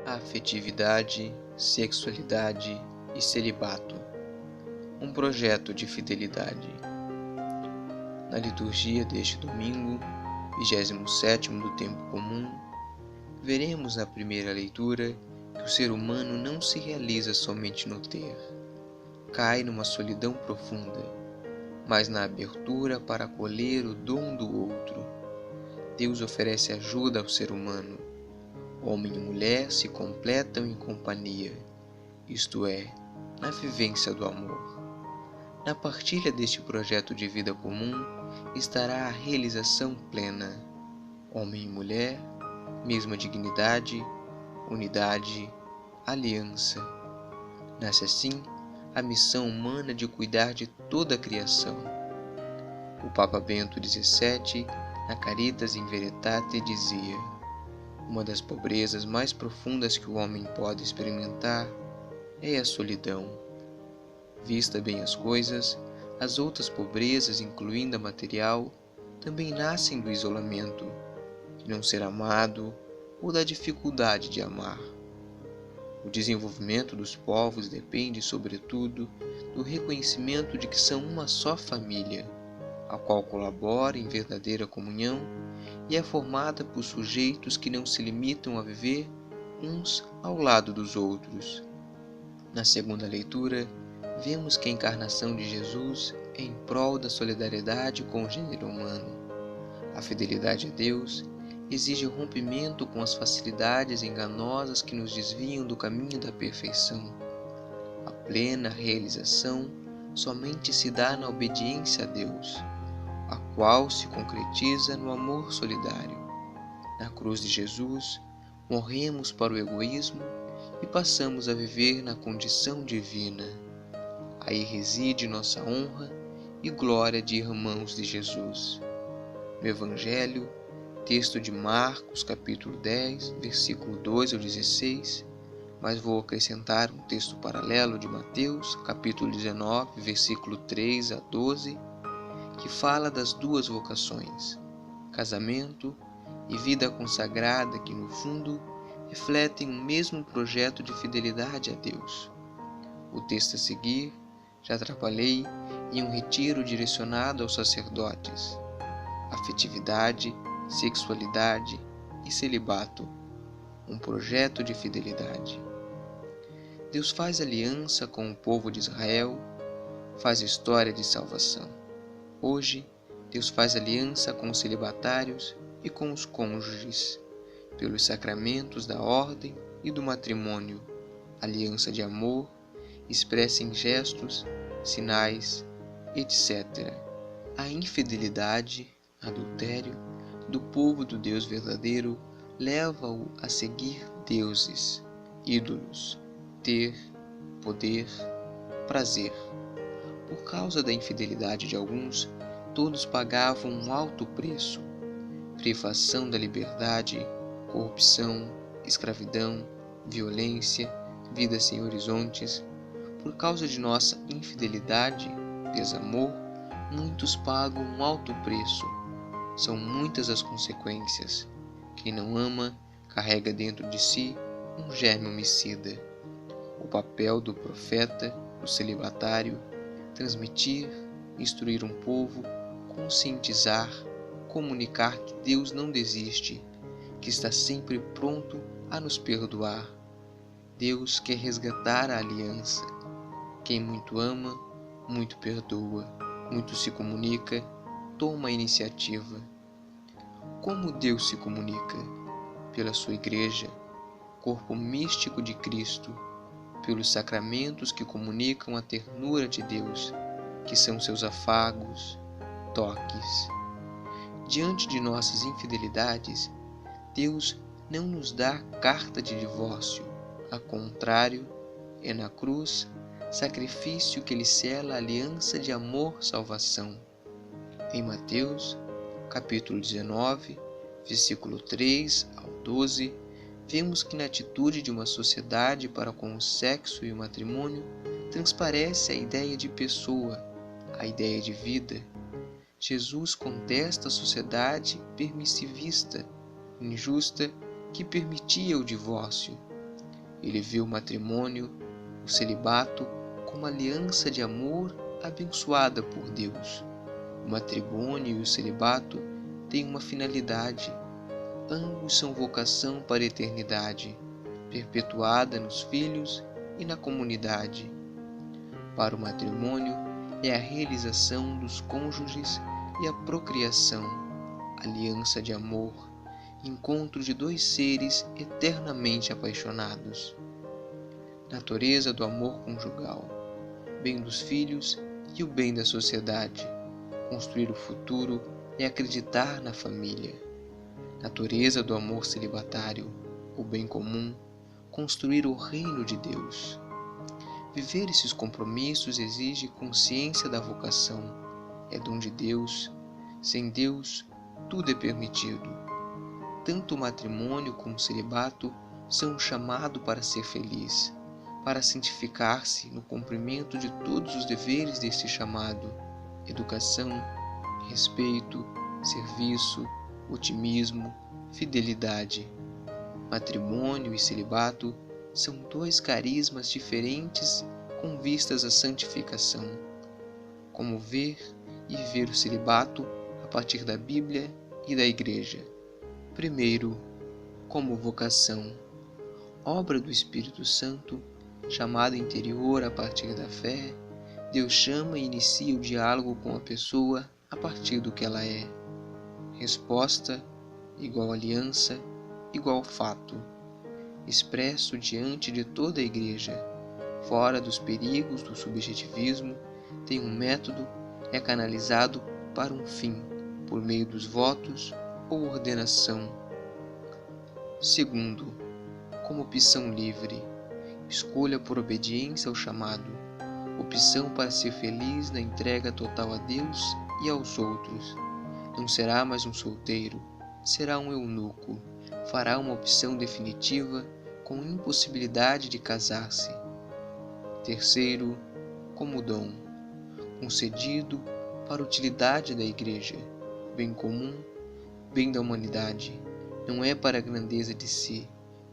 Afetividade, sexualidade e celibato. Um projeto de fidelidade. Na liturgia deste domingo, 27º do tempo comum, veremos na primeira leitura que o ser humano não se realiza somente no ter. Cai numa solidão profunda, mas na abertura para acolher o dom do outro. Deus oferece ajuda ao ser humano. Homem e mulher se completam em companhia, isto é, na vivência do amor. Na partilha deste projeto de vida comum estará a realização plena. Homem e mulher, mesma dignidade, unidade, aliança. Nasce assim a missão humana de cuidar de toda a criação. O Papa Bento XVII, na Caritas in Veritate, dizia: uma das pobrezas mais profundas que o homem pode experimentar é a solidão. Vista bem as coisas, as outras pobrezas, incluindo a material, também nascem do isolamento, de não ser amado ou da dificuldade de amar. O desenvolvimento dos povos depende, sobretudo, do reconhecimento de que são uma só família, a qual colabora em verdadeira comunhão e é formada por sujeitos que não se limitam a viver uns ao lado dos outros. Na segunda leitura, vemos que a encarnação de Jesus é em prol da solidariedade com o gênero humano. A fidelidade a Deus exige o rompimento com as facilidades enganosas que nos desviam do caminho da perfeição. A plena realização somente se dá na obediência a Deus, a qual se concretiza no amor solidário. Na cruz de Jesus, morremos para o egoísmo e passamos a viver na condição divina. Aí reside nossa honra e glória de irmãos de Jesus. No Evangelho, texto de Marcos, capítulo 10, versículo 2 ao 16, mas vou acrescentar um texto paralelo de Mateus, capítulo 19, versículo 3 a 12, que fala das duas vocações, casamento e vida consagrada, que no fundo refletem o mesmo projeto de fidelidade a Deus. O texto a seguir já trabalhei em um retiro direcionado aos sacerdotes. Afetividade, sexualidade e celibato, um projeto de fidelidade. Deus faz aliança com o povo de Israel, faz história de salvação. Hoje, Deus faz aliança com os celibatários e com os cônjuges, pelos sacramentos da ordem e do matrimônio, aliança de amor, expressa em gestos, sinais, etc. A infidelidade, adultério, do povo do Deus verdadeiro leva-o a seguir deuses, ídolos, ter, poder, prazer. Por causa da infidelidade de alguns, todos pagavam um alto preço: privação da liberdade, corrupção, escravidão, violência, vida sem horizontes. Por causa de nossa infidelidade, desamor, muitos pagam um alto preço. São muitas as consequências. Quem não ama carrega dentro de si um germe homicida. O papel do profeta, do celibatário, transmitir, instruir um povo, conscientizar, comunicar que Deus não desiste, que está sempre pronto a nos perdoar. Deus quer resgatar a aliança. Quem muito ama, muito perdoa, muito se comunica, toma a iniciativa. Como Deus se comunica? Pela sua Igreja, corpo místico de Cristo, pelos sacramentos que comunicam a ternura de Deus, que são seus afagos, toques. Diante de nossas infidelidades, Deus não nos dá carta de divórcio. Ao contrário, é na cruz sacrifício que ele sela a aliança de amor-salvação. Em Mateus, capítulo 19, versículo 3 ao 12, vemos que na atitude de uma sociedade para com o sexo e o matrimônio transparece a ideia de pessoa, a ideia de vida. Jesus contesta a sociedade permissivista, injusta, que permitia o divórcio. Ele vê o matrimônio, o celibato, como aliança de amor abençoada por Deus. O matrimônio e o celibato têm uma finalidade. Ambos são vocação para a eternidade, perpetuada nos filhos e na comunidade. Para o matrimônio é a realização dos cônjuges e a procriação, aliança de amor, encontro de dois seres eternamente apaixonados. Natureza do amor conjugal, bem dos filhos e o bem da sociedade. Construir o futuro é acreditar na família. Natureza do amor celibatário, o bem comum, construir o reino de Deus. Viver esses compromissos exige consciência da vocação. É dom de Deus. Sem Deus, tudo é permitido. Tanto o matrimônio como o celibato são um chamado para ser feliz, para santificar-se no cumprimento de todos os deveres deste chamado: educação, respeito, serviço, otimismo, fidelidade. Matrimônio e celibato são dois carismas diferentes com vistas à santificação. Como ver e viver o celibato a partir da Bíblia e da Igreja. Primeiro, como vocação, obra do Espírito Santo, chamado interior a partir da fé. Deus chama e inicia o diálogo com a pessoa a partir do que ela é. Resposta igual aliança, igual fato. Expresso diante de toda a Igreja, fora dos perigos do subjetivismo, tem um método, é canalizado para um fim, por meio dos votos ou ordenação. Segundo, como opção livre, escolha por obediência ao chamado, opção para ser feliz na entrega total a Deus e aos outros. Não será mais um solteiro, será um eunuco, fará uma opção definitiva com impossibilidade de casar-se. Terceiro, como dom, concedido para a utilidade da Igreja, bem comum, bem da humanidade, não é para a grandeza de si.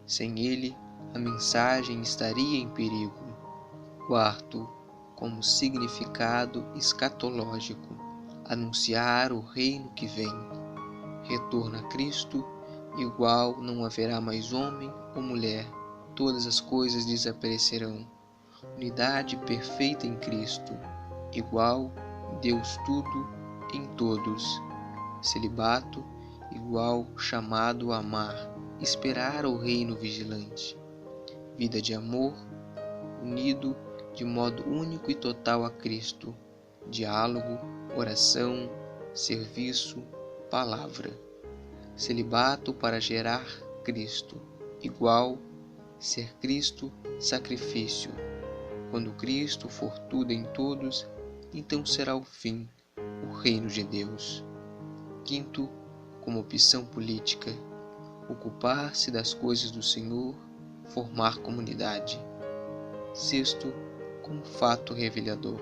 Sem ele, a mensagem estaria em perigo. Quarto, como significado escatológico, anunciar o reino que vem. Retorno a Cristo, igual não haverá mais homem ou mulher, todas as coisas desaparecerão. Unidade perfeita em Cristo, igual Deus tudo em todos. Celibato, igual chamado a amar, esperar o reino vigilante. Vida de amor, unido de modo único e total a Cristo. Diálogo, oração, serviço, palavra. Celibato para gerar Cristo, igual ser Cristo sacrifício. Quando Cristo for tudo em todos, então será o fim, o reino de Deus. Quinto, como opção política, ocupar-se das coisas do Senhor, formar comunidade. Sexto, como fato revelador.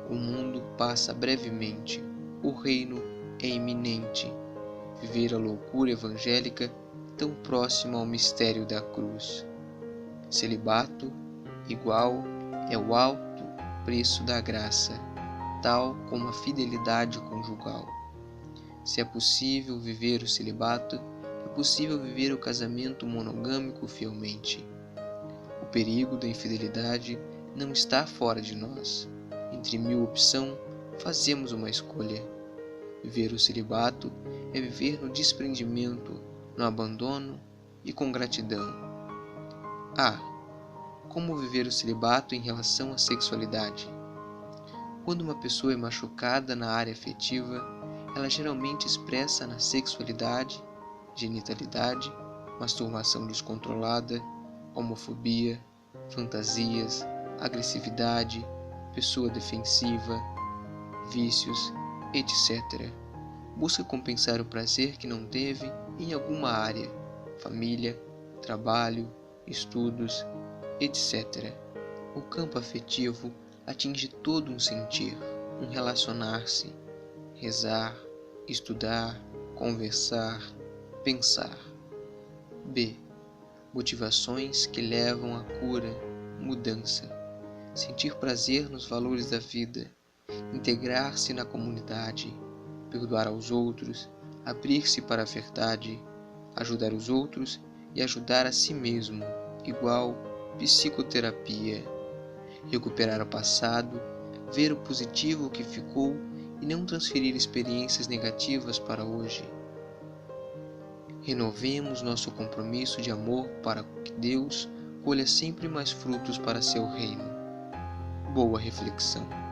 O mundo passa brevemente, o reino é iminente. Viver a loucura evangélica tão próxima ao mistério da cruz. Celibato, igual, é o alto preço da graça, tal como a fidelidade conjugal. Se é possível viver o celibato, é possível viver o casamento monogâmico fielmente. O perigo da infidelidade não está fora de nós. Entre mil opções, fazemos uma escolha. Viver o celibato é viver no desprendimento, no abandono e com gratidão. Como viver o celibato em relação à sexualidade? Quando uma pessoa é machucada na área afetiva, ela geralmente expressa na sexualidade, genitalidade, masturbação descontrolada, homofobia, fantasias, agressividade, pessoa defensiva, vícios, etc. Busca compensar o prazer que não teve em alguma área, família, trabalho, estudos, etc. O campo afetivo atinge todo um sentir, um relacionar-se, rezar, estudar, conversar, pensar. B. motivações que levam à cura, mudança, sentir prazer nos valores da vida, integrar-se na comunidade, perdoar aos outros, abrir-se para a verdade, ajudar os outros e ajudar a si mesmo, igual psicoterapia, recuperar o passado, ver o positivo que ficou e não transferir experiências negativas para hoje. Renovemos nosso compromisso de amor para que Deus colha sempre mais frutos para seu reino. Boa reflexão.